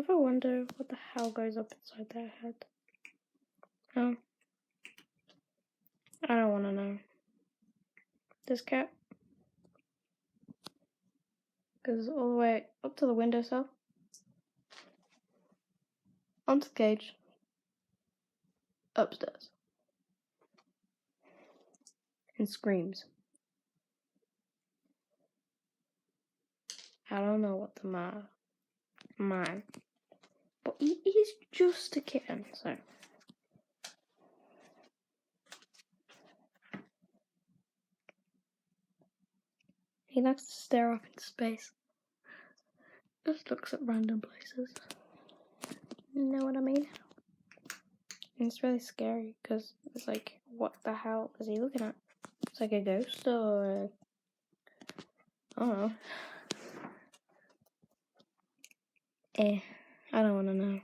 ever wonder what the hell goes up inside their head? No. I don't want to know. This cat goes all the way up to the windowsill, onto the cage, upstairs, and screams. I don't know what the matter, man, but he is just a kitten, so. He likes to stare off into space. Just looks at random places. You know what I mean? And it's really scary because it's like, what the hell is he looking at? It's like a ghost or I don't know. I don't want to know.